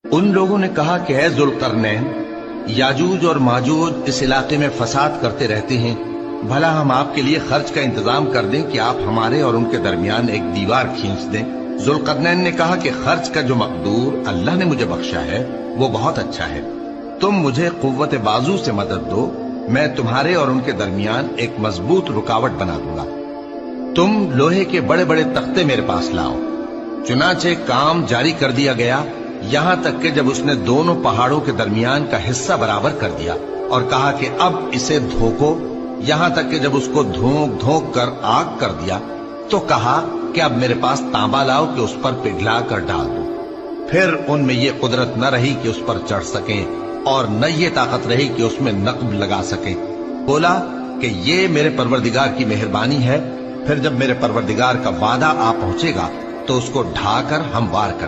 ان لوگوں نے کہا کہ اے ذوالقرنین، یاجوج اور ماجوج اس علاقے میں فساد کرتے رہتے ہیں، بھلا ہم آپ کے لیے خرچ کا انتظام کر دیں کہ آپ ہمارے اور ان کے درمیان ایک دیوار کھینچ دیں؟ ذوالقرنین نے کہا کہ خرچ کا جو مقدور اللہ نے مجھے بخشا ہے وہ بہت اچھا ہے، تم مجھے قوت بازو سے مدد دو، میں تمہارے اور ان کے درمیان ایک مضبوط رکاوٹ بنا دوں گا۔ تم لوہے کے بڑے بڑے تختے میرے پاس لاؤ۔ چنانچہ کام جاری کر دیا گیا، یہاں تک کہ جب اس نے دونوں پہاڑوں کے درمیان کا حصہ برابر کر دیا اور کہا کہ اب اسے دھوکو، یہاں تک کہ جب اس کو دھونک دھونک کر آگ کر دیا تو کہا کہ اب میرے پاس تانبا لاؤ کہ اس پر پگھلا کر ڈال دو۔ پھر ان میں یہ قدرت نہ رہی کہ اس پر چڑھ سکیں اور نہ یہ طاقت رہی کہ اس میں نقب لگا سکیں۔ بولا کہ یہ میرے پروردگار کی مہربانی ہے، پھر جب میرے پروردگار کا وعدہ آ پہنچے گا تو اس کو ڈھا کر ہموار کر